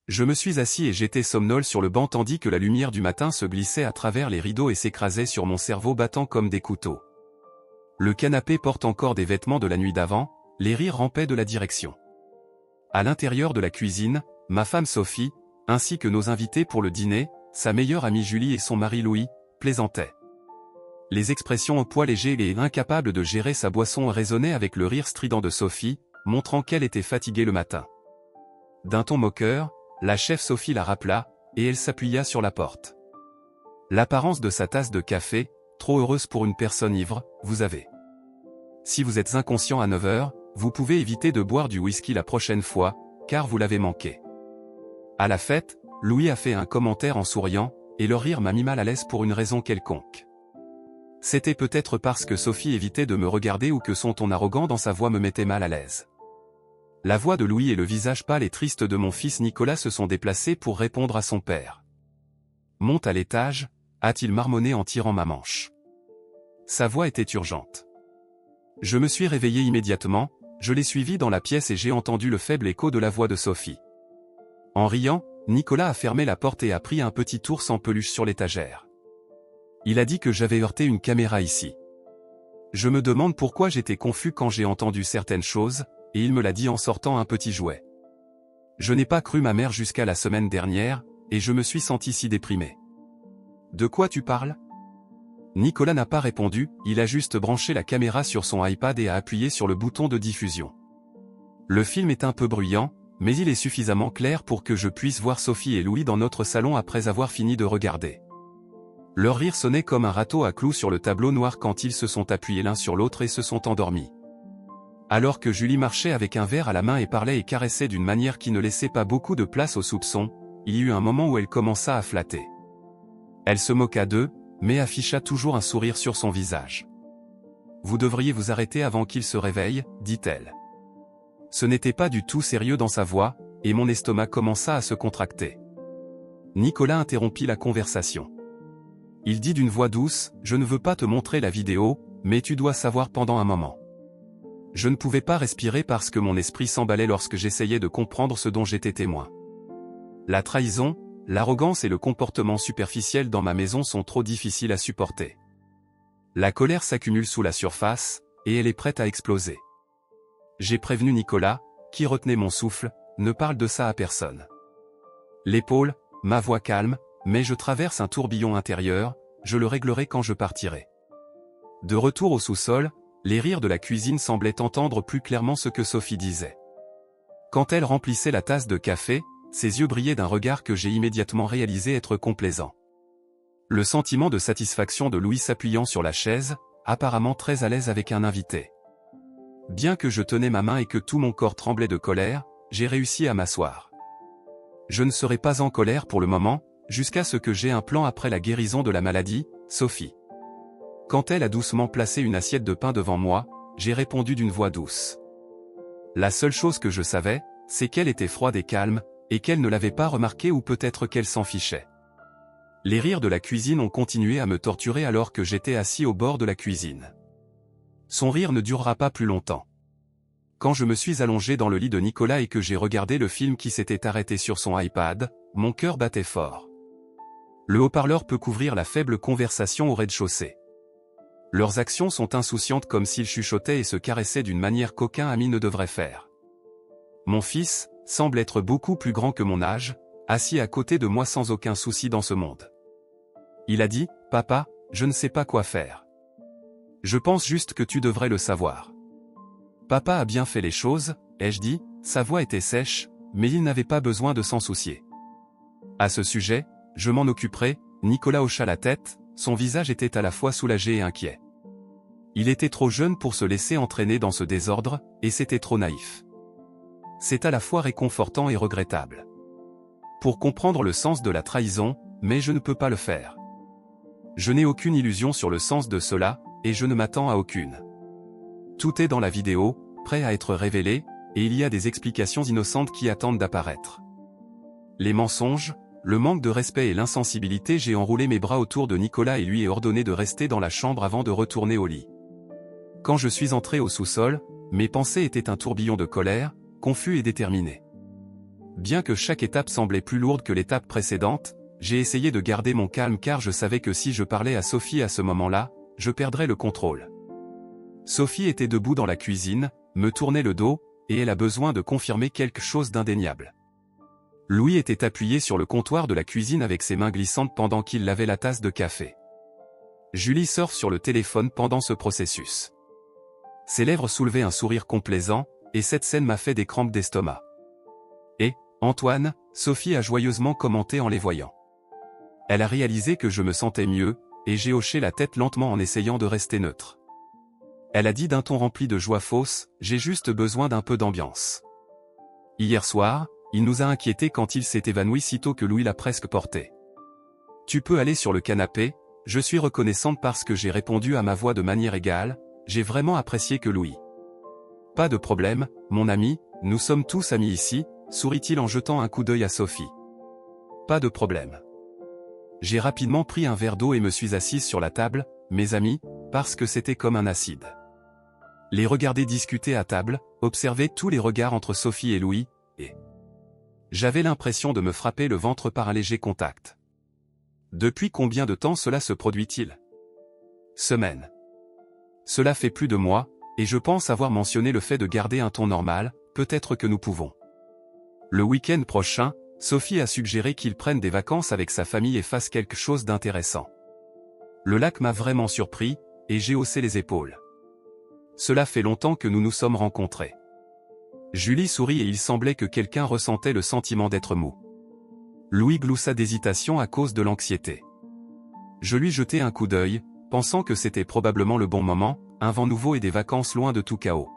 Je me suis assis et j'étais somnole sur le banc tandis que la lumière du matin se glissait à travers les rideaux et s'écrasait sur mon cerveau battant comme des couteaux. Le canapé porte encore des vêtements de la nuit d'avant, les rires rampaient de la direction. À l'intérieur de la cuisine, ma femme Sophie, ainsi que nos invités pour le dîner, sa meilleure amie Julie et son mari Louis, plaisantaient. Les expressions au poids léger et incapable de gérer sa boisson résonnaient avec le rire strident de Sophie, montrant qu'elle était fatiguée le matin. D'un ton moqueur, la chef Sophie la rappela, et elle s'appuya sur la porte. L'apparence de sa tasse de café, trop heureuse pour une personne ivre, vous avez. Si vous êtes inconscient à 9 heures, vous pouvez éviter de boire du whisky la prochaine fois, car vous l'avez manqué. À la fête, Louis a fait un commentaire en souriant, et le rire m'a mis mal à l'aise pour une raison quelconque. C'était peut-être parce que Sophie évitait de me regarder ou que son ton arrogant dans sa voix me mettait mal à l'aise. La voix de Louis et le visage pâle et triste de mon fils Nicolas se sont déplacés pour répondre à son père. « Monte à l'étage » a-t-il marmonné en tirant ma manche. Sa voix était urgente. Je me suis réveillé immédiatement, je l'ai suivi dans la pièce et j'ai entendu le faible écho de la voix de Sophie. En riant, Nicolas a fermé la porte et a pris un petit ours en peluche sur l'étagère. Il a dit que j'avais heurté une caméra ici. Je me demande pourquoi j'étais confus quand j'ai entendu certaines choses, et il me l'a dit en sortant un petit jouet. Je n'ai pas cru ma mère jusqu'à la semaine dernière, et je me suis senti si déprimé. De quoi tu parles ? Nicolas n'a pas répondu, il a juste branché la caméra sur son iPad et a appuyé sur le bouton de diffusion. Le film est un peu bruyant, mais il est suffisamment clair pour que je puisse voir Sophie et Louis dans notre salon après avoir fini de regarder. Leur rire sonnait comme un râteau à clous sur le tableau noir quand ils se sont appuyés l'un sur l'autre et se sont endormis. Alors que Julie marchait avec un verre à la main et parlait et caressait d'une manière qui ne laissait pas beaucoup de place aux soupçons, il y eut un moment où elle commença à flatter. Elle se moqua d'eux, mais afficha toujours un sourire sur son visage. « Vous devriez vous arrêter avant qu'il se réveille, dit-elle. » Ce n'était pas du tout sérieux dans sa voix, et mon estomac commença à se contracter. Nicolas interrompit la conversation. Il dit d'une voix douce, « Je ne veux pas te montrer la vidéo, mais tu dois savoir pendant un moment. » Je ne pouvais pas respirer parce que mon esprit s'emballait lorsque j'essayais de comprendre ce dont j'étais témoin. La trahison, l'arrogance et le comportement superficiel dans ma maison sont trop difficiles à supporter. La colère s'accumule sous la surface, et elle est prête à exploser. J'ai prévenu Nicolas, qui retenait mon souffle, ne parle de ça à personne. L'épaule, ma voix calme, mais je traverse un tourbillon intérieur, je le réglerai quand je partirai. De retour au sous-sol, les rires de la cuisine semblaient entendre plus clairement ce que Sophie disait. Quand elle remplissait la tasse de café, ses yeux brillaient d'un regard que j'ai immédiatement réalisé être complaisant. Le sentiment de satisfaction de Louis s'appuyant sur la chaise, apparemment très à l'aise avec un invité. Bien que je tenais ma main et que tout mon corps tremblait de colère, j'ai réussi à m'asseoir. Je ne serai pas en colère pour le moment, jusqu'à ce que j'aie un plan après la guérison de la maladie, Sophie. Quand elle a doucement placé une assiette de pain devant moi, j'ai répondu d'une voix douce. La seule chose que je savais, c'est qu'elle était froide et calme, et qu'elle ne l'avait pas remarqué ou peut-être qu'elle s'en fichait. Les rires de la cuisine ont continué à me torturer alors que j'étais assis au bord de la cuisine. Son rire ne durera pas plus longtemps. Quand je me suis allongé dans le lit de Nicolas et que j'ai regardé le film qui s'était arrêté sur son iPad, mon cœur battait fort. Le haut-parleur peut couvrir la faible conversation au rez-de-chaussée. Leurs actions sont insouciantes comme s'ils chuchotaient et se caressaient d'une manière qu'aucun ami ne devrait faire. Mon fils semble être beaucoup plus grand que mon âge, assis à côté de moi sans aucun souci dans ce monde. Il a dit, « Papa, je ne sais pas quoi faire. Je pense juste que tu devrais le savoir. » Papa a bien fait les choses, ai-je dit, sa voix était sèche, mais il n'avait pas besoin de s'en soucier. À ce sujet, je m'en occuperai, Nicolas hocha la tête, son visage était à la fois soulagé et inquiet. Il était trop jeune pour se laisser entraîner dans ce désordre, et c'était trop naïf. C'est à la fois réconfortant et regrettable. Pour comprendre le sens de la trahison, mais je ne peux pas le faire. Je n'ai aucune illusion sur le sens de cela, et je ne m'attends à aucune. Tout est dans la vidéo, prêt à être révélé, et il y a des explications innocentes qui attendent d'apparaître. Les mensonges, le manque de respect et l'insensibilité. J'ai enroulé mes bras autour de Nicolas et lui ai ordonné de rester dans la chambre avant de retourner au lit. Quand je suis entré au sous-sol, mes pensées étaient un tourbillon de colère, confus et déterminé. Bien que chaque étape semblait plus lourde que l'étape précédente, j'ai essayé de garder mon calme car je savais que si je parlais à Sophie à ce moment-là, je perdrais le contrôle. Sophie était debout dans la cuisine, me tournait le dos, et elle a besoin de confirmer quelque chose d'indéniable. Louis était appuyé sur le comptoir de la cuisine avec ses mains glissantes pendant qu'il lavait la tasse de café. Julie surfe sur le téléphone pendant ce processus. Ses lèvres soulevaient un sourire complaisant, et cette scène m'a fait des crampes d'estomac. Et, Antoine, Sophie a joyeusement commenté en les voyant. Elle a réalisé que je me sentais mieux, et j'ai hoché la tête lentement en essayant de rester neutre. Elle a dit d'un ton rempli de joie fausse, « J'ai juste besoin d'un peu d'ambiance. » Hier soir, il nous a inquiétés quand il s'est évanoui sitôt que Louis l'a presque porté. « Tu peux aller sur le canapé, je suis reconnaissante parce que j'ai répondu à ma voix de manière égale, j'ai vraiment apprécié que Louis. » « Pas de problème, mon ami, nous sommes tous amis ici, sourit-il en jetant un coup d'œil à Sophie. « Pas de problème. » J'ai rapidement pris un verre d'eau et me suis assise sur la table, mes amis, parce que c'était comme un acide. Les regarder discuter à table, observer tous les regards entre Sophie et Louis, et... J'avais l'impression de me frapper le ventre par un léger contact. Depuis combien de temps cela se produit-il? Semaines. Cela fait plus de mois, et je pense avoir mentionné le fait de garder un ton normal, peut-être que nous pouvons. Le week-end prochain, Sophie a suggéré qu'il prenne des vacances avec sa famille et fasse quelque chose d'intéressant. Le lac m'a vraiment surpris, et j'ai haussé les épaules. Cela fait longtemps que nous nous sommes rencontrés. Julie sourit et il semblait que quelqu'un ressentait le sentiment d'être mou. Louis gloussa d'hésitation à cause de l'anxiété. Je lui jetai un coup d'œil, pensant que c'était probablement le bon moment, un vent nouveau et des vacances loin de tout chaos.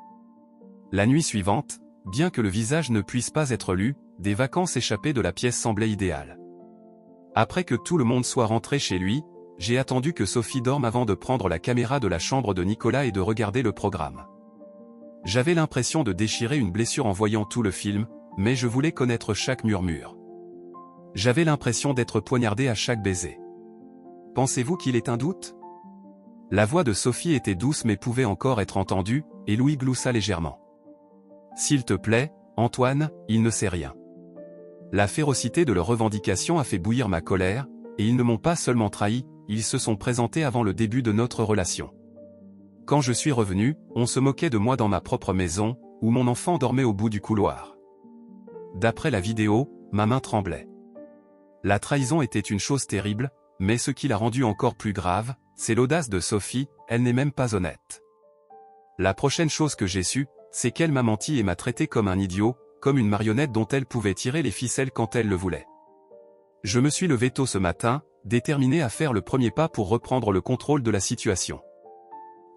La nuit suivante, bien que le visage ne puisse pas être lu, des vacances échappées de la pièce semblaient idéales. Après que tout le monde soit rentré chez lui, j'ai attendu que Sophie dorme avant de prendre la caméra de la chambre de Nicolas et de regarder le programme. J'avais l'impression de déchirer une blessure en voyant tout le film, mais je voulais connaître chaque murmure. J'avais l'impression d'être poignardé à chaque baiser. Pensez-vous qu'il ait un doute? La voix de Sophie était douce mais pouvait encore être entendue, et Louis gloussa légèrement. S'il te plaît, Antoine, il ne sait rien. La férocité de leurs revendications a fait bouillir ma colère, et ils ne m'ont pas seulement trahi, ils se sont présentés avant le début de notre relation. Quand je suis revenu, on se moquait de moi dans ma propre maison, où mon enfant dormait au bout du couloir. D'après la vidéo, ma main tremblait. La trahison était une chose terrible, mais ce qui l'a rendue encore plus grave, c'est l'audace de Sophie, elle n'est même pas honnête. La prochaine chose que j'ai su, c'est qu'elle m'a menti et m'a traité comme un idiot, comme une marionnette dont elle pouvait tirer les ficelles quand elle le voulait. Je me suis levé tôt ce matin, déterminé à faire le premier pas pour reprendre le contrôle de la situation.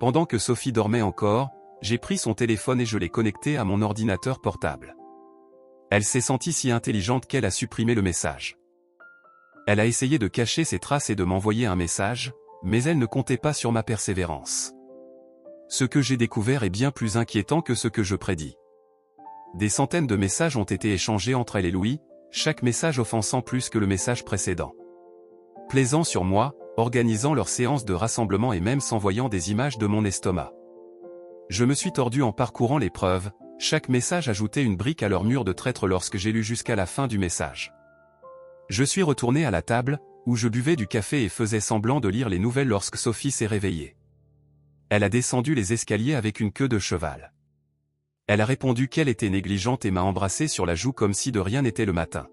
Pendant que Sophie dormait encore, j'ai pris son téléphone et je l'ai connecté à mon ordinateur portable. Elle s'est sentie si intelligente qu'elle a supprimé le message. Elle a essayé de cacher ses traces et de m'envoyer un message, mais elle ne comptait pas sur ma persévérance. Ce que j'ai découvert est bien plus inquiétant que ce que je prédis. Des centaines de messages ont été échangés entre elle et Louis, chaque message offensant plus que le message précédent. Plaisant sur moi, organisant leur séance de rassemblement et même s'envoyant des images de mon estomac. Je me suis tordu en parcourant les preuves, chaque message ajoutait une brique à leur mur de traître lorsque j'ai lu jusqu'à la fin du message. Je suis retourné à la table, où je buvais du café et faisais semblant de lire les nouvelles lorsque Sophie s'est réveillée. Elle a descendu les escaliers avec une queue de cheval. Elle a répondu qu'elle était négligente et m'a embrassé sur la joue comme si de rien n'était le matin.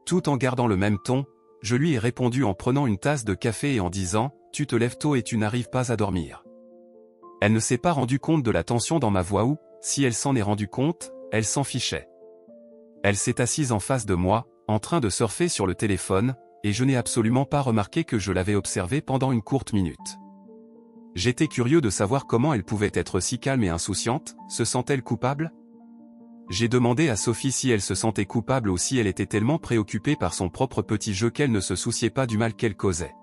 Tout en gardant le même ton, je lui ai répondu en prenant une tasse de café et en disant « Tu te lèves tôt et tu n'arrives pas à dormir ». Elle ne s'est pas rendue compte de la tension dans ma voix ou, si elle s'en est rendue compte, elle s'en fichait. Elle s'est assise en face de moi, en train de surfer sur le téléphone, et je n'ai absolument pas remarqué que je l'avais observée pendant une courte minute. J'étais curieux de savoir comment elle pouvait être si calme et insouciante, se sent-elle coupable? J'ai demandé à Sophie si elle se sentait coupable ou si elle était tellement préoccupée par son propre petit jeu qu'elle ne se souciait pas du mal qu'elle causait.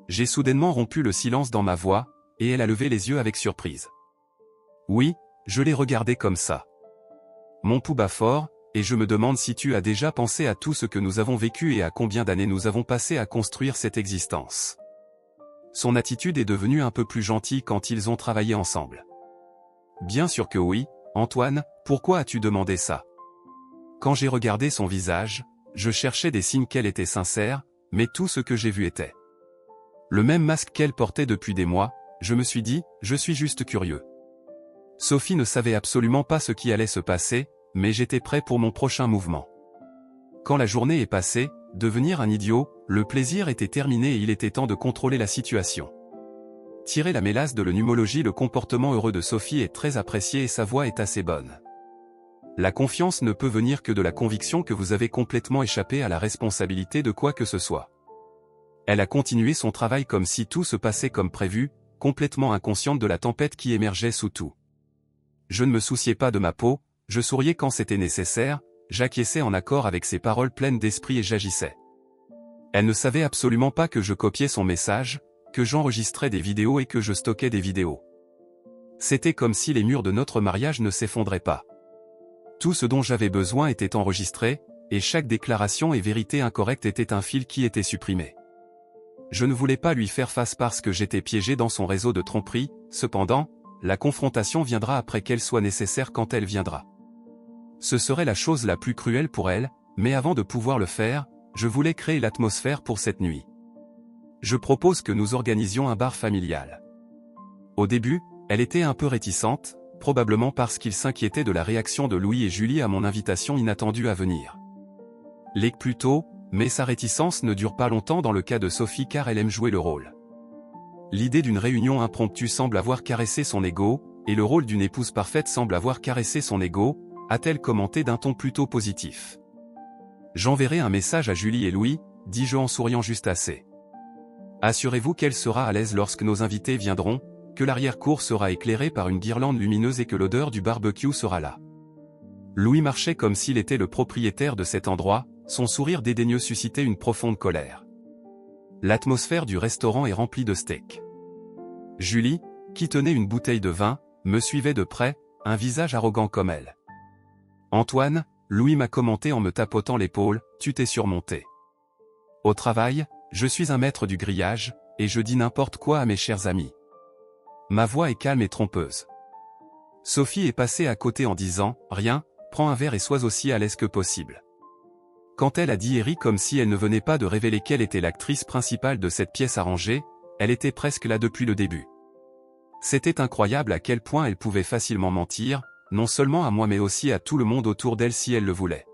J'ai soudainement rompu le silence dans ma voix, et elle a levé les yeux avec surprise. Oui, je l'ai regardée comme ça. Mon pouls bat fort, et je me demande si tu as déjà pensé à tout ce que nous avons vécu et à combien d'années nous avons passé à construire cette existence. Son attitude est devenue un peu plus gentille quand ils ont travaillé ensemble. Bien sûr que oui, Antoine, pourquoi as-tu demandé ça? Quand j'ai regardé son visage, je cherchais des signes qu'elle était sincère, mais tout ce que j'ai vu était le même masque qu'elle portait depuis des mois. Je me suis dit, je suis juste curieux. Sophie ne savait absolument pas ce qui allait se passer, mais j'étais prêt pour mon prochain mouvement. Quand la journée est passée, devenir un idiot, le plaisir était terminé et il était temps de contrôler la situation. Tirer la mélasse de l'eumologie. Le comportement heureux de Sophie est très apprécié et sa voix est assez bonne. La confiance ne peut venir que de la conviction que vous avez complètement échappé à la responsabilité de quoi que ce soit. Elle a continué son travail comme si tout se passait comme prévu, complètement inconsciente de la tempête qui émergeait sous tout. Je ne me souciais pas de ma peau, je souriais quand c'était nécessaire, j'acquiesçais en accord avec ses paroles pleines d'esprit et j'agissais. Elle ne savait absolument pas que je copiais son message, que j'enregistrais des vidéos et que je stockais des vidéos. C'était comme si les murs de notre mariage ne s'effondraient pas. Tout ce dont j'avais besoin était enregistré, et chaque déclaration et vérité incorrecte était un fil qui était supprimé. Je ne voulais pas lui faire face parce que j'étais piégé dans son réseau de tromperie, cependant, la confrontation viendra après qu'elle soit nécessaire quand elle viendra. Ce serait la chose la plus cruelle pour elle, mais avant de pouvoir le faire, je voulais créer l'atmosphère pour cette nuit. Je propose que nous organisions un bar familial. Au début, elle était un peu réticente, probablement parce qu'il s'inquiétait de la réaction de Louis et Julie à mon invitation inattendue à venir. Plus tôt, mais sa réticence ne dure pas longtemps dans le cas de Sophie car elle aime jouer le rôle. L'idée d'une réunion impromptue semble avoir caressé son ego, et le rôle d'une épouse parfaite semble avoir caressé son ego, a-t-elle commenté d'un ton plutôt positif. J'enverrai un message à Julie et Louis, dis-je en souriant juste assez. Assurez-vous qu'elle sera à l'aise lorsque nos invités viendront, que l'arrière-cour sera éclairée par une guirlande lumineuse et que l'odeur du barbecue sera là. Louis marchait comme s'il était le propriétaire de cet endroit, son sourire dédaigneux suscitait une profonde colère. L'atmosphère du restaurant est remplie de steaks. Julie, qui tenait une bouteille de vin, me suivait de près, un visage arrogant comme elle. Antoine, Louis m'a commenté en me tapotant l'épaule, tu t'es surmonté. Au travail, je suis un maître du grillage, et je dis n'importe quoi à mes chers amis. Ma voix est calme et trompeuse. Sophie est passée à côté en disant, rien, prends un verre et sois aussi à l'aise que possible. Quand elle a dit et ri comme si elle ne venait pas de révéler qu'elle était l'actrice principale de cette pièce arrangée, elle était presque là depuis le début. C'était incroyable à quel point elle pouvait facilement mentir, non seulement à moi mais aussi à tout le monde autour d'elle si elle le voulait.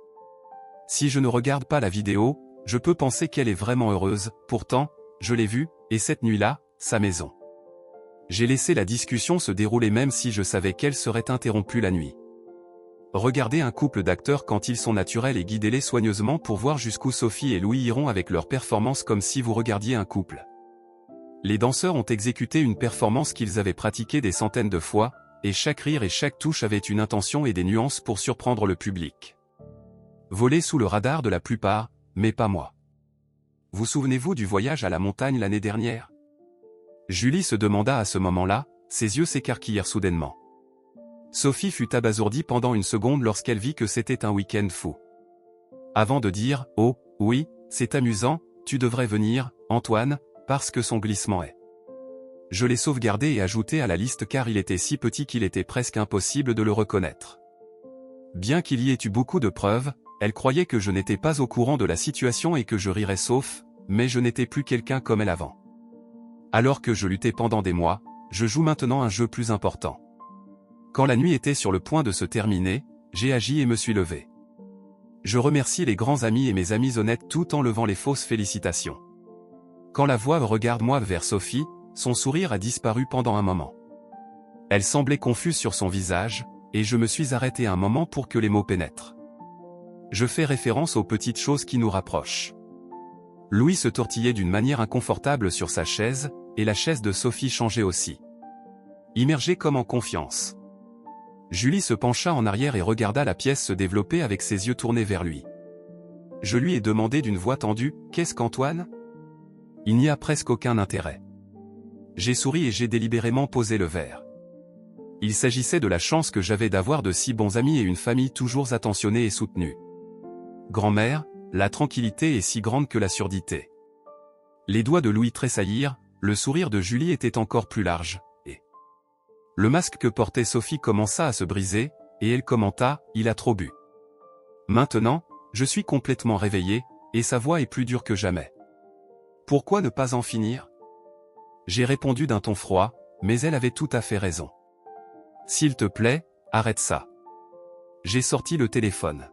Si je ne regarde pas la vidéo, je peux penser qu'elle est vraiment heureuse, pourtant, je l'ai vue, et cette nuit-là, sa maison. J'ai laissé la discussion se dérouler même si je savais qu'elle serait interrompue la nuit. Regardez un couple d'acteurs quand ils sont naturels et guidez-les soigneusement pour voir jusqu'où Sophie et Louis iront avec leur performance comme si vous regardiez un couple. Les danseurs ont exécuté une performance qu'ils avaient pratiquée des centaines de fois, et chaque rire et chaque touche avait une intention et des nuances pour surprendre le public. Volé sous le radar de la plupart, mais pas moi. Vous souvenez-vous du voyage à la montagne l'année dernière? Julie se demanda à ce moment-là, ses yeux s'écarquillèrent soudainement. Sophie fut abasourdie pendant une seconde lorsqu'elle vit que c'était un week-end fou. Avant de dire « Oh, oui, c'est amusant, tu devrais venir, Antoine, parce que son glissement est. » Je l'ai sauvegardé et ajouté à la liste car il était si petit qu'il était presque impossible de le reconnaître. Bien qu'il y ait eu beaucoup de preuves, elle croyait que je n'étais pas au courant de la situation et que je rirais sauf, mais je n'étais plus quelqu'un comme elle avant. Alors que je luttais pendant des mois, je joue maintenant un jeu plus important. Quand la nuit était sur le point de se terminer, j'ai agi et me suis levé. Je remercie les grands amis et mes amis honnêtes tout en levant les fausses félicitations. Quand la voix regarde-moi vers Sophie, son sourire a disparu pendant un moment. Elle semblait confuse sur son visage, et je me suis arrêté un moment pour que les mots pénètrent. Je fais référence aux petites choses qui nous rapprochent. Louis se tortillait d'une manière inconfortable sur sa chaise, et la chaise de Sophie changeait aussi. Immergée comme en confiance. Julie se pencha en arrière et regarda la pièce se développer avec ses yeux tournés vers lui. Je lui ai demandé d'une voix tendue, « Qu'est-ce qu'Antoine ?» Il n'y a presque aucun intérêt. J'ai souri et j'ai délibérément posé le verre. Il s'agissait de la chance que j'avais d'avoir de si bons amis et une famille toujours attentionnée et soutenue. Grand-mère, la tranquillité est si grande que la surdité. Les doigts de Louis tressaillirent, le sourire de Julie était encore plus large. Le masque que portait Sophie commença à se briser, et elle commenta, « Il a trop bu. » Maintenant, je suis complètement réveillé, et sa voix est plus dure que jamais. Pourquoi ne pas en finir? J'ai répondu d'un ton froid, mais elle avait tout à fait raison. S'il te plaît, arrête ça. J'ai sorti le téléphone.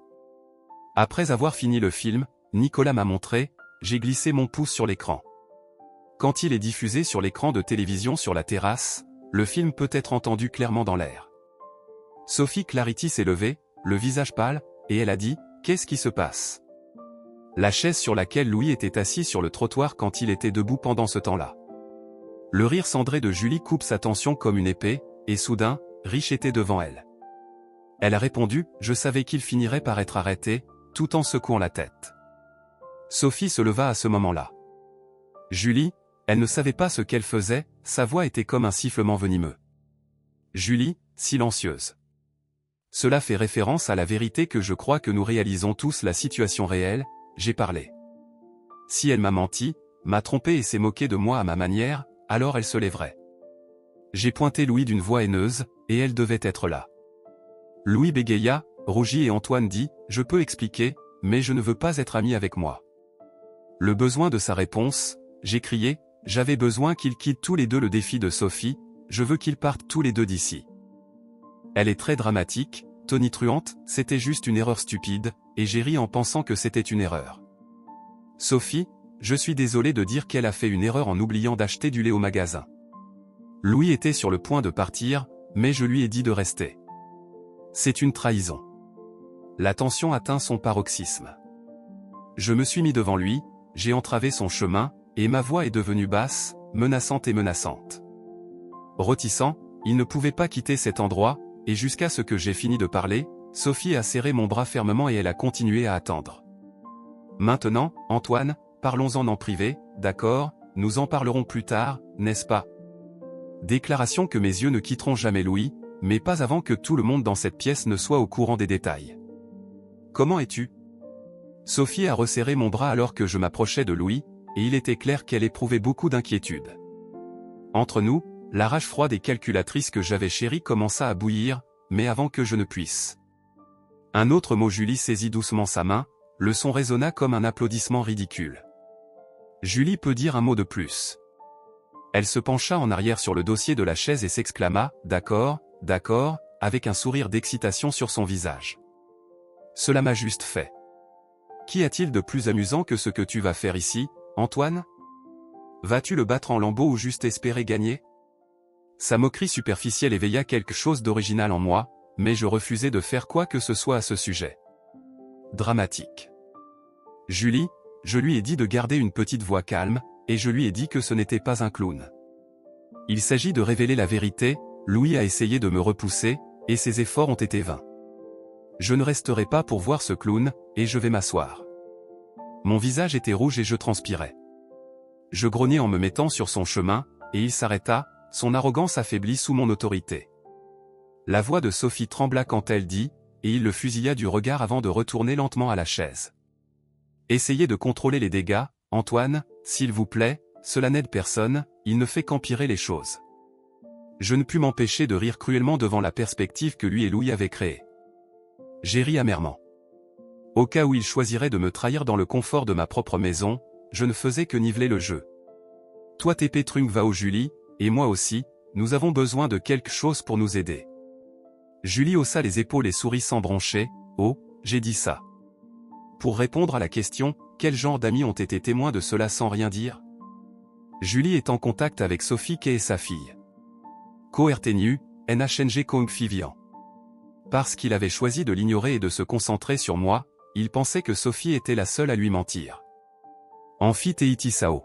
Après avoir fini le film, Nicolas m'a montré, j'ai glissé mon pouce sur l'écran. Quand il est diffusé sur l'écran de télévision sur la terrasse, le film peut être entendu clairement dans l'air. Sophie Clarity s'est levée, le visage pâle, et elle a dit « Qu'est-ce qui se passe ?» La chaise sur laquelle Louis était assis sur le trottoir quand il était debout pendant ce temps-là. Le rire cendré de Julie coupe sa tension comme une épée, et soudain, Rich était devant elle. Elle a répondu « Je savais qu'il finirait par être arrêté », tout en secouant la tête. Sophie se leva à ce moment-là. Julie, elle ne savait pas ce qu'elle faisait, sa voix était comme un sifflement venimeux. Julie, silencieuse. Cela fait référence à la vérité que je crois que nous réalisons tous la situation réelle, j'ai parlé. Si elle m'a menti, m'a trompé et s'est moquée de moi à ma manière, alors elle se lèverait. J'ai pointé Louis d'une voix haineuse, et elle devait être là. Louis bégaya, rougit et Antoine dit « Je peux expliquer, mais je ne veux pas être ami avec moi. » Le besoin de sa réponse, j'ai crié, j'avais besoin qu'ils quittent tous les deux le défi de Sophie, je veux qu'ils partent tous les deux d'ici. Elle est très dramatique, tonitruante, c'était juste une erreur stupide, et j'ai ri en pensant que c'était une erreur. Sophie, je suis désolé de dire qu'elle a fait une erreur en oubliant d'acheter du lait au magasin. Louis était sur le point de partir, mais je lui ai dit de rester. C'est une trahison. La tension atteint son paroxysme. Je me suis mis devant lui, j'ai entravé son chemin, et ma voix est devenue basse, menaçante et menaçante. Rôtissant, il ne pouvait pas quitter cet endroit, et jusqu'à ce que j'ai fini de parler, Sophie a serré mon bras fermement et elle a continué à attendre. Maintenant, Antoine, parlons-en en privé, d'accord, nous en parlerons plus tard, n'est-ce pas? Déclaration que mes yeux ne quitteront jamais Louis, mais pas avant que tout le monde dans cette pièce ne soit au courant des détails. Comment es-tu? Sophie a resserré mon bras alors que je m'approchais de Louis, et il était clair qu'elle éprouvait beaucoup d'inquiétude. Entre nous, la rage froide et calculatrice que j'avais chérie commença à bouillir, mais avant que je ne puisse. Un autre mot Julie saisit doucement sa main, le son résonna comme un applaudissement ridicule. Julie peut dire un mot de plus. Elle se pencha en arrière sur le dossier de la chaise et s'exclama « D'accord, d'accord », avec un sourire d'excitation sur son visage. Cela m'a juste fait. Qu'y a-t-il de plus amusant que ce que tu vas faire ici, Antoine? Vas-tu le battre en lambeaux ou juste espérer gagner? Sa moquerie superficielle éveilla quelque chose d'original en moi, mais je refusais de faire quoi que ce soit à ce sujet. Dramatique. Julie, je lui ai dit de garder une petite voix calme, et je lui ai dit que ce n'était pas un clown. Il s'agit de révéler la vérité, Louis a essayé de me repousser, et ses efforts ont été vains. Je ne resterai pas pour voir ce clown, et je vais m'asseoir. Mon visage était rouge et je transpirais. Je grognais en me mettant sur son chemin, et il s'arrêta, son arrogance affaiblie sous mon autorité. La voix de Sophie trembla quand elle dit, et il le fusilla du regard avant de retourner lentement à la chaise. Essayez de contrôler les dégâts, Antoine, s'il vous plaît, cela n'aide personne, il ne fait qu'empirer les choses. Je ne pus m'empêcher de rire cruellement devant la perspective que lui et Louis avaient créée. J'ai ri amèrement. Au cas où il choisirait de me trahir dans le confort de ma propre maison, je ne faisais que niveler le jeu. Toi t'es Pétrunk va au Julie, et moi aussi, nous avons besoin de quelque chose pour nous aider. Julie haussa les épaules et sourit sans broncher, oh, j'ai dit ça. Pour répondre à la question, quel genre d'amis ont été témoins de cela sans rien dire? Julie est en contact avec Sophie Kay et sa fille. Coertenu, NHNG Kongfivian. Parce qu'il avait choisi de l'ignorer et de se concentrer sur moi, il pensait que Sophie était la seule à lui mentir. Amphi Sao.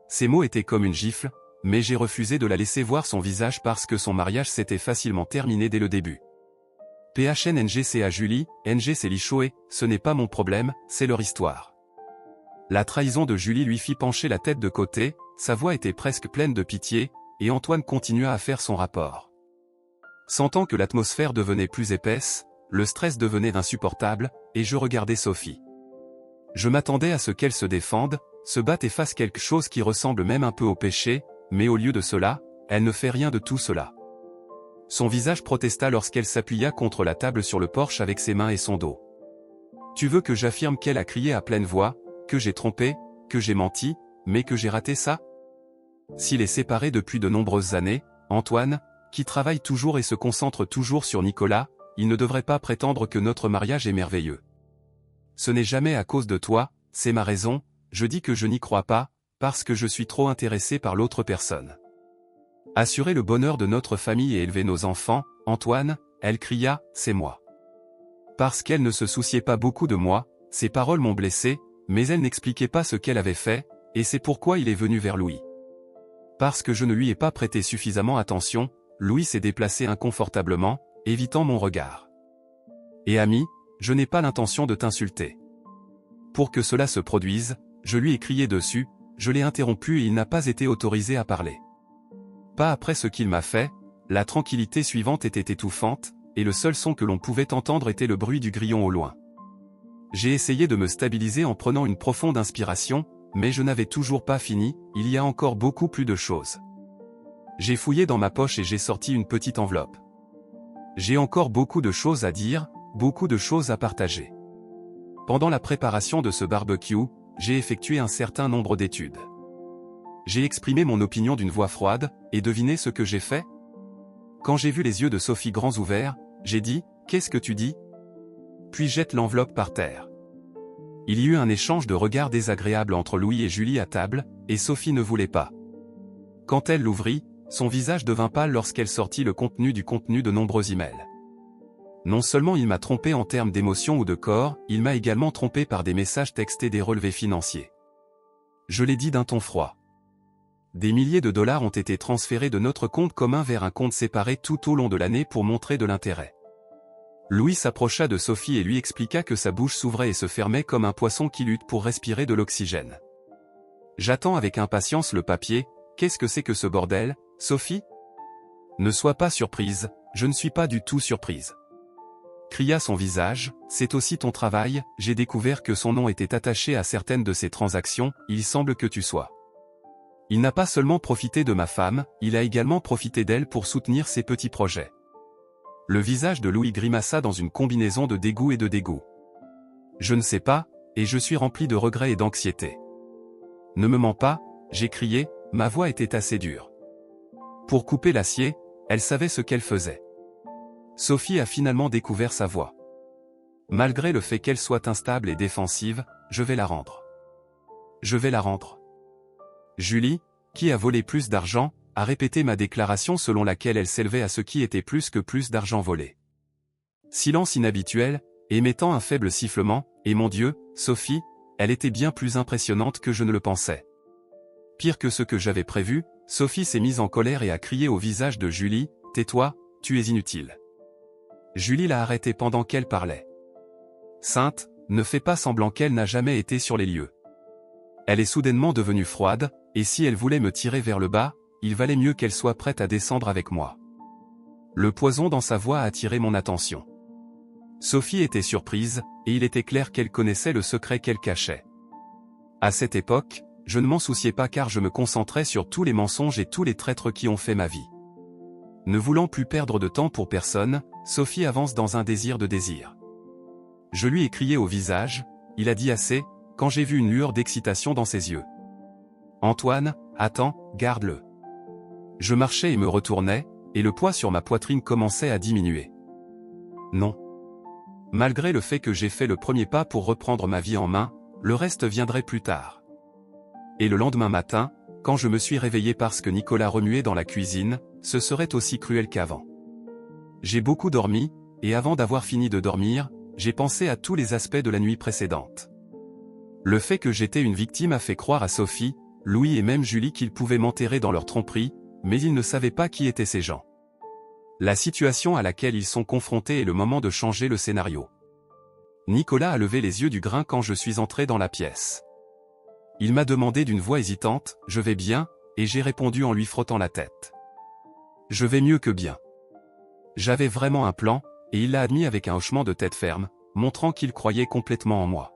Ces mots étaient comme une gifle, mais j'ai refusé de la laisser voir son visage parce que son mariage s'était facilement terminé dès le début. PHNNGCA Julie, NG Lichoé, ce n'est pas mon problème, c'est leur histoire. La trahison de Julie lui fit pencher la tête de côté, sa voix était presque pleine de pitié, et Antoine continua à faire son rapport. Sentant que l'atmosphère devenait plus épaisse, le stress devenait insupportable, et je regardais Sophie. Je m'attendais à ce qu'elle se défende, se batte et fasse quelque chose qui ressemble même un peu au péché, mais au lieu de cela, elle ne fait rien de tout cela. Son visage protesta lorsqu'elle s'appuya contre la table sur le porche avec ses mains et son dos. Tu veux que j'affirme qu'elle a crié à pleine voix, que j'ai trompé, que j'ai menti, mais que j'ai raté ça? S'il est séparé depuis de nombreuses années, Antoine, qui travaille toujours et se concentre toujours sur Nicolas, il ne devrait pas prétendre que notre mariage est merveilleux. Ce n'est jamais à cause de toi, c'est ma raison, je dis que je n'y crois pas, parce que je suis trop intéressé par l'autre personne. Assurer le bonheur de notre famille et élever nos enfants, Antoine, elle cria, c'est moi. Parce qu'elle ne se souciait pas beaucoup de moi, ses paroles m'ont blessé, mais elle n'expliquait pas ce qu'elle avait fait, et c'est pourquoi il est venu vers Louis. Parce que je ne lui ai pas prêté suffisamment attention, Louis s'est déplacé inconfortablement, évitant mon regard. Et ami, je n'ai pas l'intention de t'insulter. Pour que cela se produise, je lui ai crié dessus, je l'ai interrompu et il n'a pas été autorisé à parler. Pas après ce qu'il m'a fait, la tranquillité suivante était étouffante, et le seul son que l'on pouvait entendre était le bruit du grillon au loin. J'ai essayé de me stabiliser en prenant une profonde inspiration, mais je n'avais toujours pas fini, il y a encore beaucoup plus de choses. J'ai fouillé dans ma poche et j'ai sorti une petite enveloppe. J'ai encore beaucoup de choses à dire, beaucoup de choses à partager. Pendant la préparation de ce barbecue, j'ai effectué un certain nombre d'études. J'ai exprimé mon opinion d'une voix froide, et devinez ce que j'ai fait? Quand j'ai vu les yeux de Sophie grands ouverts, j'ai dit, « Qu'est-ce que tu dis ?» Puis jette l'enveloppe par terre. Il y eut un échange de regards désagréables entre Louis et Julie à table, et Sophie ne voulait pas. Quand elle l'ouvrit, son visage devint pâle lorsqu'elle sortit le contenu de nombreux emails. Non seulement il m'a trompé en termes d'émotion ou de corps, il m'a également trompé par des messages textés des relevés financiers. Je l'ai dit d'un ton froid. Des milliers de dollars ont été transférés de notre compte commun vers un compte séparé tout au long de l'année pour montrer de l'intérêt. Louis s'approcha de Sophie et lui expliqua que sa bouche s'ouvrait et se fermait comme un poisson qui lutte pour respirer de l'oxygène. J'attends avec impatience le papier, qu'est-ce que c'est que ce bordel, Sophie? Ne sois pas surprise, je ne suis pas du tout surprise. Cria son visage, c'est aussi ton travail, j'ai découvert que son nom était attaché à certaines de ces transactions, il semble que tu sois. Il n'a pas seulement profité de ma femme, il a également profité d'elle pour soutenir ses petits projets. Le visage de Louis grimaça dans une combinaison de dégoût et de dégoût. Je ne sais pas, et je suis rempli de regrets et d'anxiété. Ne me mens pas, j'ai crié, ma voix était assez dure. Pour couper l'acier, elle savait ce qu'elle faisait. Sophie a finalement découvert sa voix. Malgré le fait qu'elle soit instable et défensive, je vais la rendre. Je vais la rendre. Julie, qui a volé plus d'argent, a répété ma déclaration selon laquelle elle s'élevait à ce qui était plus que plus d'argent volé. Silence inhabituel, émettant un faible sifflement, et mon Dieu, Sophie, elle était bien plus impressionnante que je ne le pensais. Pire que ce que j'avais prévu, Sophie s'est mise en colère et a crié au visage de Julie, « Tais-toi, tu es inutile. » Julie l'a arrêtée pendant qu'elle parlait. Sainte, ne fais pas semblant qu'elle n'a jamais été sur les lieux. Elle est soudainement devenue froide, et si elle voulait me tirer vers le bas, il valait mieux qu'elle soit prête à descendre avec moi. Le poison dans sa voix a attiré mon attention. Sophie était surprise, et il était clair qu'elle connaissait le secret qu'elle cachait. À cette époque, je ne m'en souciais pas car je me concentrais sur tous les mensonges et tous les traîtres qui ont fait ma vie. Ne voulant plus perdre de temps pour personne, Sophie avance dans un désir de désir. Je lui ai crié au visage, il a dit assez, quand j'ai vu une lueur d'excitation dans ses yeux. Antoine, attends, garde-le. Je marchais et me retournais, et le poids sur ma poitrine commençait à diminuer. Non. Malgré le fait que j'ai fait le premier pas pour reprendre ma vie en main, le reste viendrait plus tard. Et le lendemain matin, quand je me suis réveillé parce que Nicolas remuait dans la cuisine, ce serait aussi cruel qu'avant. J'ai beaucoup dormi, et avant d'avoir fini de dormir, j'ai pensé à tous les aspects de la nuit précédente. Le fait que j'étais une victime a fait croire à Sophie, Louis et même Julie qu'ils pouvaient m'enterrer dans leur tromperie, mais ils ne savaient pas qui étaient ces gens. La situation à laquelle ils sont confrontés est le moment de changer le scénario. Nicolas a levé les yeux du grain quand je suis entré dans la pièce. Il m'a demandé d'une voix hésitante, « Je vais bien ?» et j'ai répondu en lui frottant la tête. « Je vais mieux que bien. » J'avais vraiment un plan, et il l'a admis avec un hochement de tête ferme, montrant qu'il croyait complètement en moi.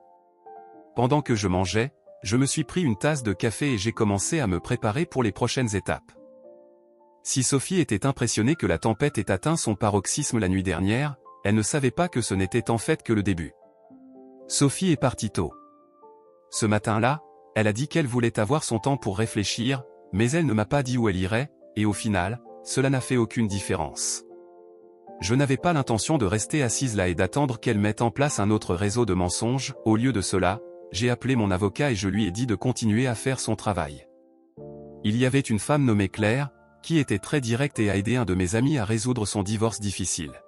Pendant que je mangeais, je me suis pris une tasse de café et j'ai commencé à me préparer pour les prochaines étapes. Si Sophie était impressionnée que la tempête ait atteint son paroxysme la nuit dernière, elle ne savait pas que ce n'était en fait que le début. Sophie est partie tôt. Ce matin-là, elle a dit qu'elle voulait avoir son temps pour réfléchir, mais elle ne m'a pas dit où elle irait, et au final, cela n'a fait aucune différence. Je n'avais pas l'intention de rester assise là et d'attendre qu'elle mette en place un autre réseau de mensonges. Au lieu de cela, j'ai appelé mon avocat et je lui ai dit de continuer à faire son travail. Il y avait une femme nommée Claire, qui était très directe et a aidé un de mes amis à résoudre son divorce difficile.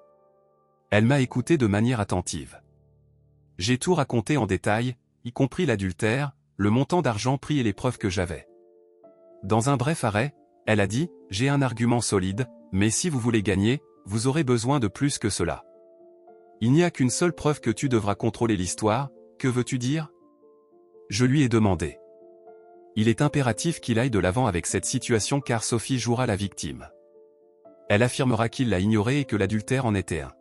Elle m'a écouté de manière attentive. J'ai tout raconté en détail, y compris l'adultère, le montant d'argent pris et les preuves que j'avais. Dans un bref arrêt, elle a dit « J'ai un argument solide, mais si vous voulez gagner, vous aurez besoin de plus que cela. Il n'y a qu'une seule preuve que tu devras contrôler l'histoire, que veux-tu dire ?» Je lui ai demandé. Il est impératif qu'il aille de l'avant avec cette situation car Sophie jouera la victime. Elle affirmera qu'il l'a ignoré et que l'adultère en était un.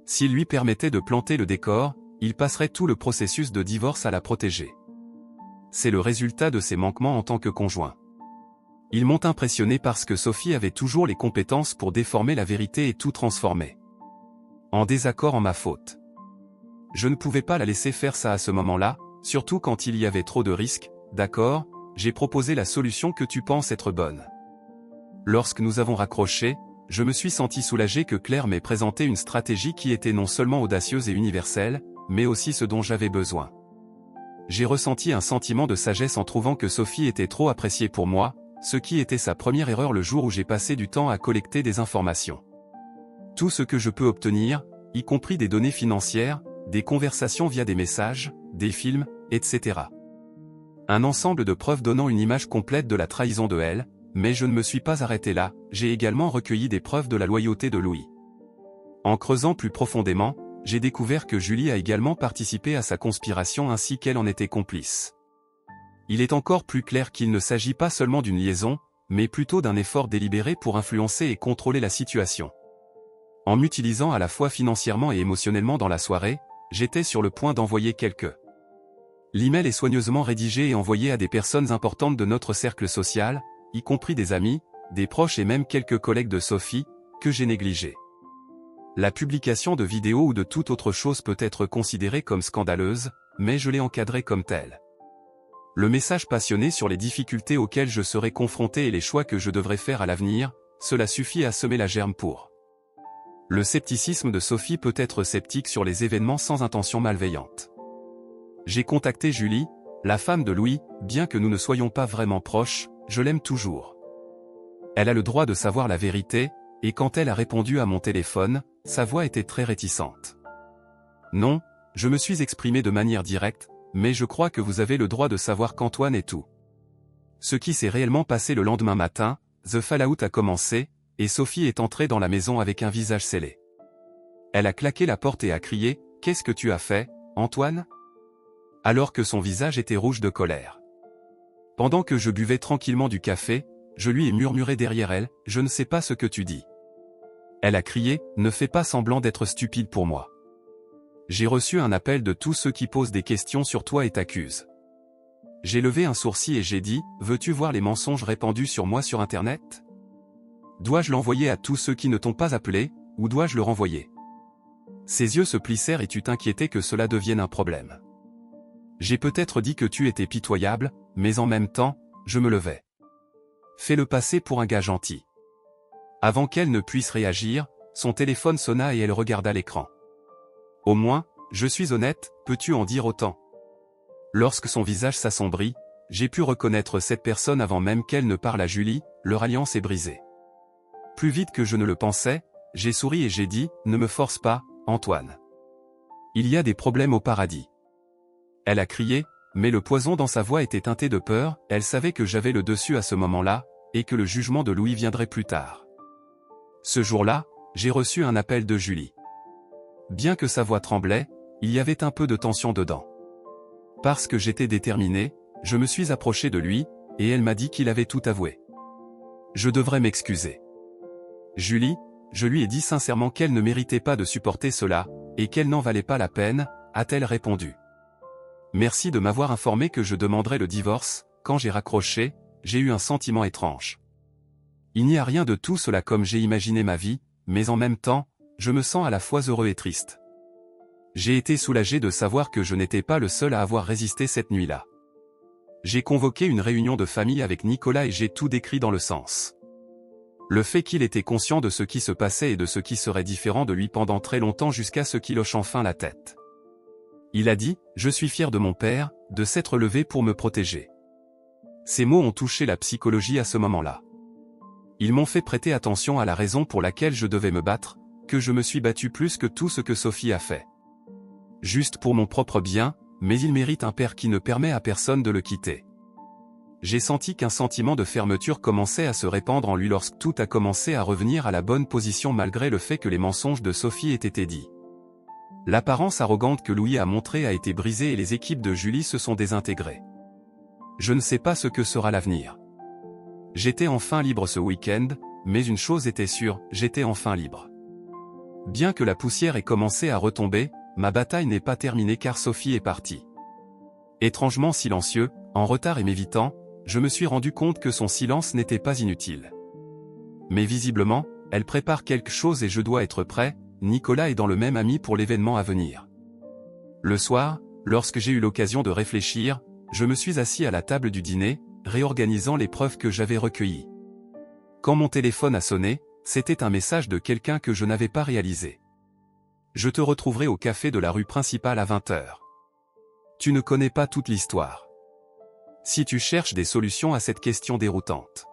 S'il lui permettait de planter le décor, il passerait tout le processus de divorce à la protéger. C'est le résultat de ses manquements en tant que conjoint. Ils m'ont impressionné parce que Sophie avait toujours les compétences pour déformer la vérité et tout transformer. En désaccord en ma faute. Je ne pouvais pas la laisser faire ça à ce moment-là, surtout quand il y avait trop de risques. D'accord, j'ai proposé la solution que tu penses être bonne. Lorsque nous avons raccroché, je me suis senti soulagé que Claire m'ait présenté une stratégie qui était non seulement audacieuse et universelle, mais aussi ce dont j'avais besoin. J'ai ressenti un sentiment de sagesse en trouvant que Sophie était trop appréciée pour moi, ce qui était sa première erreur le jour où j'ai passé du temps à collecter des informations. Tout ce que je peux obtenir, y compris des données financières, des conversations via des messages, des films, etc. Un ensemble de preuves donnant une image complète de la trahison de elle, mais je ne me suis pas arrêté là, j'ai également recueilli des preuves de la loyauté de Louis. En creusant plus profondément, j'ai découvert que Julie a également participé à sa conspiration ainsi qu'elle en était complice. Il est encore plus clair qu'il ne s'agit pas seulement d'une liaison, mais plutôt d'un effort délibéré pour influencer et contrôler la situation. En m'utilisant à la fois financièrement et émotionnellement dans la soirée, j'étais sur le point d'envoyer quelques. L'email est soigneusement rédigé et envoyé à des personnes importantes de notre cercle social, y compris des amis, des proches et même quelques collègues de Sophie, que j'ai négligés. La publication de vidéos ou de toute autre chose peut être considérée comme scandaleuse, mais je l'ai encadrée comme telle. Le message passionné sur les difficultés auxquelles je serai confronté et les choix que je devrais faire à l'avenir, cela suffit à semer la germe pour. Le scepticisme de Sophie peut être sceptique sur les événements sans intention malveillante. J'ai contacté Julie, la femme de Louis, bien que nous ne soyons pas vraiment proches, je l'aime toujours. Elle a le droit de savoir la vérité, et quand elle a répondu à mon téléphone, sa voix était très réticente. Non, je me suis exprimé de manière directe, mais je crois que vous avez le droit de savoir qu'Antoine est tout. Ce qui s'est réellement passé le lendemain matin, The Fallout a commencé, et Sophie est entrée dans la maison avec un visage scellé. Elle a claqué la porte et a crié « Qu'est-ce que tu as fait, Antoine ?» alors que son visage était rouge de colère. Pendant que je buvais tranquillement du café, je lui ai murmuré derrière elle « Je ne sais pas ce que tu dis. » Elle a crié « Ne fais pas semblant d'être stupide pour moi. » J'ai reçu un appel de tous ceux qui posent des questions sur toi et t'accusent. J'ai levé un sourcil et j'ai dit « Veux-tu voir les mensonges répandus sur moi sur Internet ? Dois-je l'envoyer à tous ceux qui ne t'ont pas appelé, ou dois-je le renvoyer ?» Ses yeux se plissèrent et tu t'inquiétais que cela devienne un problème. J'ai peut-être dit que tu étais pitoyable, mais en même temps, je me levais. Fais-le passer pour un gars gentil. Avant qu'elle ne puisse réagir, son téléphone sonna et elle regarda l'écran. Au moins, je suis honnête, peux-tu en dire autant? Lorsque son visage s'assombrit, j'ai pu reconnaître cette personne avant même qu'elle ne parle à Julie, leur alliance est brisée. Plus vite que je ne le pensais, j'ai souri et j'ai dit, ne me force pas, Antoine. Il y a des problèmes au paradis. Elle a crié, mais le poison dans sa voix était teinté de peur, elle savait que j'avais le dessus à ce moment-là, et que le jugement de Louis viendrait plus tard. Ce jour-là, j'ai reçu un appel de Julie. Bien que sa voix tremblait, il y avait un peu de tension dedans. Parce que j'étais déterminé, je me suis approché de lui, et elle m'a dit qu'il avait tout avoué. Je devrais m'excuser. Julie, je lui ai dit sincèrement qu'elle ne méritait pas de supporter cela, et qu'elle n'en valait pas la peine, a-t-elle répondu. Merci de m'avoir informé que je demanderais le divorce. Quand j'ai raccroché, j'ai eu un sentiment étrange. Il n'y a rien de tout cela comme j'ai imaginé ma vie, mais en même temps, je me sens à la fois heureux et triste. J'ai été soulagé de savoir que je n'étais pas le seul à avoir résisté cette nuit-là. J'ai convoqué une réunion de famille avec Nicolas et j'ai tout décrit dans le sens. Le fait qu'il était conscient de ce qui se passait et de ce qui serait différent de lui pendant très longtemps jusqu'à ce qu'il hoche enfin la tête. Il a dit « Je suis fier de mon père, de s'être levé pour me protéger ». Ces mots ont touché la psychologie à ce moment-là. Ils m'ont fait prêter attention à la raison pour laquelle je devais me battre, que je me suis battu plus que tout ce que Sophie a fait. Juste pour mon propre bien, mais il mérite un père qui ne permet à personne de le quitter. J'ai senti qu'un sentiment de fermeture commençait à se répandre en lui lorsque tout a commencé à revenir à la bonne position malgré le fait que les mensonges de Sophie aient été dits. L'apparence arrogante que Louis a montrée a été brisée et les équipes de Julie se sont désintégrées. Je ne sais pas ce que sera l'avenir. J'étais enfin libre ce week-end, mais une chose était sûre, j'étais enfin libre. Bien que la poussière ait commencé à retomber, ma bataille n'est pas terminée car Sophie est partie. Étrangement silencieux, en retard et m'évitant, je me suis rendu compte que son silence n'était pas inutile. Mais visiblement, elle prépare quelque chose et je dois être prêt, Nicolas est dans le même ami pour l'événement à venir. Le soir, lorsque j'ai eu l'occasion de réfléchir, je me suis assis à la table du dîner, réorganisant les preuves que j'avais recueillies. Quand mon téléphone a sonné, c'était un message de quelqu'un que je n'avais pas réalisé. Je te retrouverai au café de la rue principale à 20h. Tu ne connais pas toute l'histoire. Si tu cherches des solutions à cette question déroutante.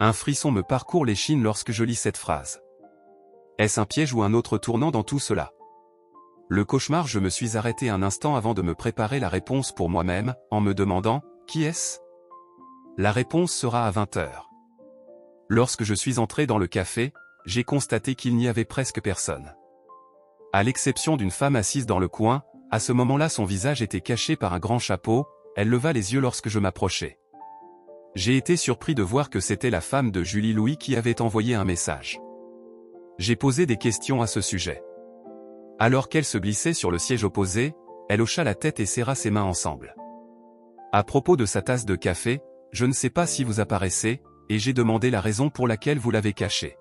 Un frisson me parcourt l'échine lorsque je lis cette phrase. Est-ce un piège ou un autre tournant dans tout cela? Le cauchemar, je me suis arrêté un instant avant de me préparer la réponse pour moi-même, en me demandant, qui est-ce? La réponse sera à 20h. Lorsque je suis entré dans le café, j'ai constaté qu'il n'y avait presque personne. À l'exception d'une femme assise dans le coin, à ce moment-là son visage était caché par un grand chapeau, elle leva les yeux lorsque je m'approchai. J'ai été surpris de voir que c'était la femme de Julie Louis qui avait envoyé un message. J'ai posé des questions à ce sujet. Alors qu'elle se glissait sur le siège opposé, elle hocha la tête et serra ses mains ensemble. À propos de sa tasse de café, je ne sais pas si vous apparaissez, et j'ai demandé la raison pour laquelle vous l'avez cachée.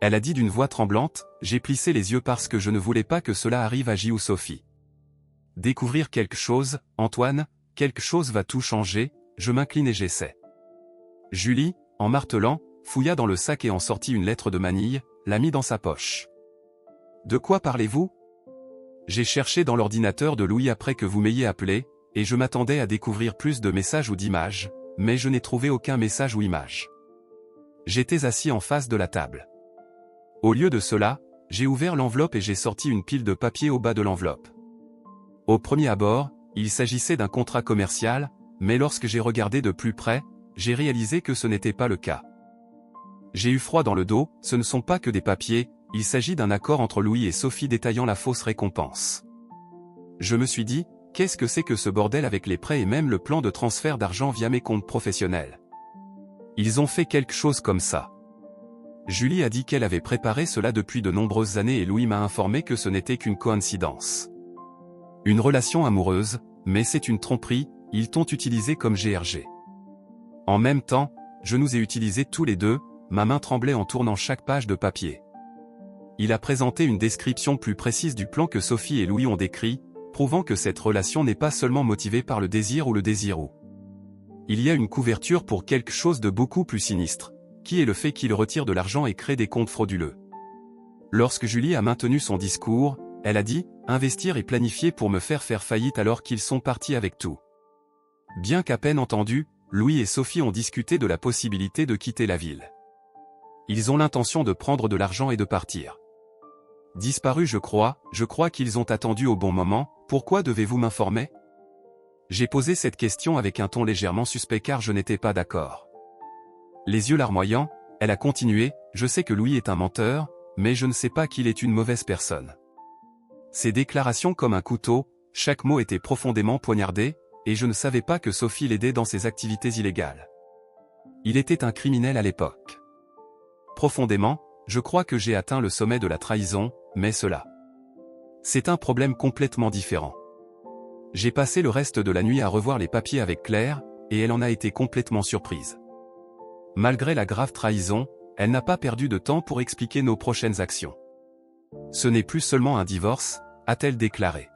Elle a dit d'une voix tremblante, j'ai plissé les yeux parce que je ne voulais pas que cela arrive à J ou Sophie. Découvrir quelque chose, Antoine, quelque chose va tout changer, je m'incline et j'essaie. Julie, en martelant, fouilla dans le sac et en sortit une lettre de manille, l'a mis dans sa poche. De quoi parlez-vous? J'ai cherché dans l'ordinateur de Louis après que vous m'ayez appelé, et je m'attendais à découvrir plus de messages ou d'images, mais je n'ai trouvé aucun message ou image. J'étais assis en face de la table. Au lieu de cela, j'ai ouvert l'enveloppe et j'ai sorti une pile de papier au bas de l'enveloppe. Au premier abord, il s'agissait d'un contrat commercial, mais lorsque j'ai regardé de plus près, j'ai réalisé que ce n'était pas le cas. J'ai eu froid dans le dos, ce ne sont pas que des papiers, il s'agit d'un accord entre Louis et Sophie détaillant la fausse récompense. Je me suis dit, qu'est-ce que c'est que ce bordel avec les prêts et même le plan de transfert d'argent via mes comptes professionnels? Ils ont fait quelque chose comme ça. Julie a dit qu'elle avait préparé cela depuis de nombreuses années et Louis m'a informé que ce n'était qu'une coïncidence. Une relation amoureuse, mais c'est une tromperie, ils t'ont utilisé comme GRG. En même temps, je nous ai utilisés tous les deux, ma main tremblait en tournant chaque page de papier. Il a présenté une description plus précise du plan que Sophie et Louis ont décrit, prouvant que cette relation n'est pas seulement motivée par le désir ou le désir. Il y a une couverture pour quelque chose de beaucoup plus sinistre, qui est le fait qu'il retire de l'argent et crée des comptes frauduleux. Lorsque Julie a maintenu son discours, elle a dit « investir et planifier pour me faire faillite alors qu'ils sont partis avec tout ». Bien qu'à peine entendu, Louis et Sophie ont discuté de la possibilité de quitter la ville. Ils ont l'intention de prendre de l'argent et de partir. Disparu je crois qu'ils ont attendu au bon moment, pourquoi devez-vous m'informer? J'ai posé cette question avec un ton légèrement suspect car je n'étais pas d'accord. Les yeux larmoyants, elle a continué, je sais que Louis est un menteur, mais je ne sais pas qu'il est une mauvaise personne. Ses déclarations comme un couteau, chaque mot était profondément poignardé, et je ne savais pas que Sophie l'aidait dans ses activités illégales. Il était un criminel à l'époque. Profondément, je crois que j'ai atteint le sommet de la trahison, mais cela. C'est un problème complètement différent. J'ai passé le reste de la nuit à revoir les papiers avec Claire, et elle en a été complètement surprise. Malgré la grave trahison, elle n'a pas perdu de temps pour expliquer nos prochaines actions. Ce n'est plus seulement un divorce, a-t-elle déclaré.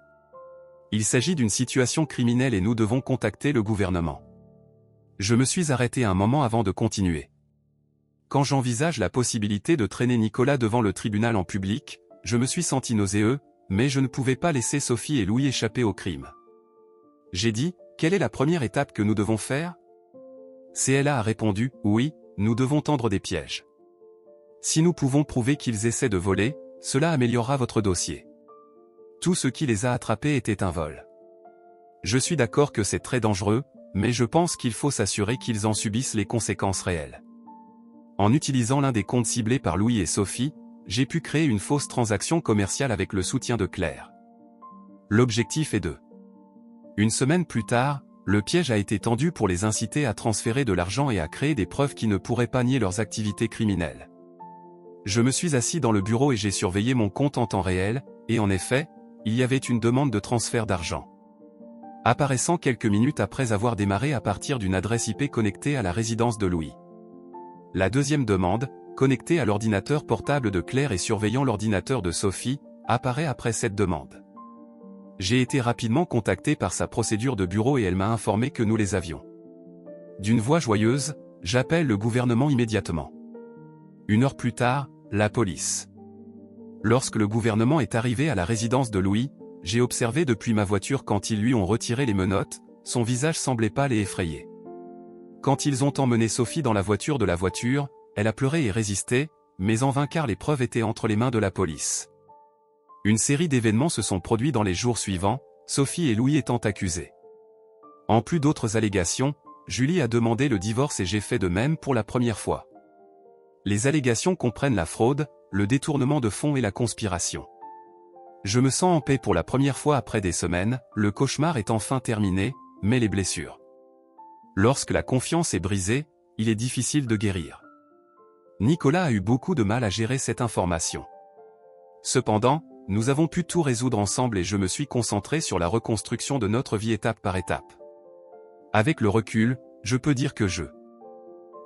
Il s'agit d'une situation criminelle et nous devons contacter le gouvernement. Je me suis arrêté un moment avant de continuer. Quand j'envisage la possibilité de traîner Nicolas devant le tribunal en public, je me suis senti nauséeux, mais je ne pouvais pas laisser Sophie et Louis échapper au crime. J'ai dit, quelle est la première étape que nous devons faire? CLA a répondu, oui, nous devons tendre des pièges. Si nous pouvons prouver qu'ils essaient de voler, cela améliorera votre dossier. Tout ce qui les a attrapés était un vol. Je suis d'accord que c'est très dangereux, mais je pense qu'il faut s'assurer qu'ils en subissent les conséquences réelles. En utilisant l'un des comptes ciblés par Louis et Sophie, j'ai pu créer une fausse transaction commerciale avec le soutien de Claire. L'objectif est de... Une semaine plus tard, le piège a été tendu pour les inciter à transférer de l'argent et à créer des preuves qui ne pourraient pas nier leurs activités criminelles. Je me suis assis dans le bureau et j'ai surveillé mon compte en temps réel, et en effet, il y avait une demande de transfert d'argent. Apparaissant quelques minutes après avoir démarré à partir d'une adresse IP connectée à la résidence de Louis. La deuxième demande, connectée à l'ordinateur portable de Claire et surveillant l'ordinateur de Sophie, apparaît après cette demande. J'ai été rapidement contacté par sa procédure de bureau et elle m'a informé que nous les avions. D'une voix joyeuse, j'appelle le gouvernement immédiatement. 1 heure plus tard, la police. Lorsque le gouvernement est arrivé à la résidence de Louis, j'ai observé depuis ma voiture quand ils lui ont retiré les menottes, son visage semblait pâle et effrayé. Quand ils ont emmené Sophie dans la voiture, elle a pleuré et résisté, mais en vain car les preuves étaient entre les mains de la police. Une série d'événements se sont produits dans les jours suivants, Sophie et Louis étant accusés. En plus d'autres allégations, Julie a demandé le divorce et j'ai fait de même pour la première fois. Les allégations comprennent la fraude, le détournement de fonds et la conspiration. Je me sens en paix pour la première fois après des semaines, le cauchemar est enfin terminé, mais les blessures. Lorsque la confiance est brisée, il est difficile de guérir. Nicolas a eu beaucoup de mal à gérer cette information. Cependant, nous avons pu tout résoudre ensemble et je me suis concentré sur la reconstruction de notre vie étape par étape. Avec le recul, je peux dire que je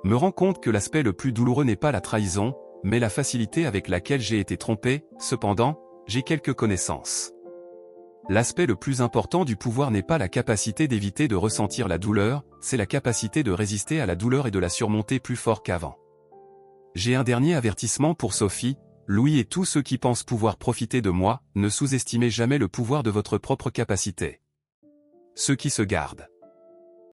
me rends compte que l'aspect le plus douloureux n'est pas la trahison, mais la facilité avec laquelle j'ai été trompé. Cependant, j'ai quelques connaissances. L'aspect le plus important du pouvoir n'est pas la capacité d'éviter de ressentir la douleur, c'est la capacité de résister à la douleur et de la surmonter plus fort qu'avant. J'ai un dernier avertissement pour Sophie, Louis et tous ceux qui pensent pouvoir profiter de moi, ne sous-estimez jamais le pouvoir de votre propre capacité. Ceux qui se gardent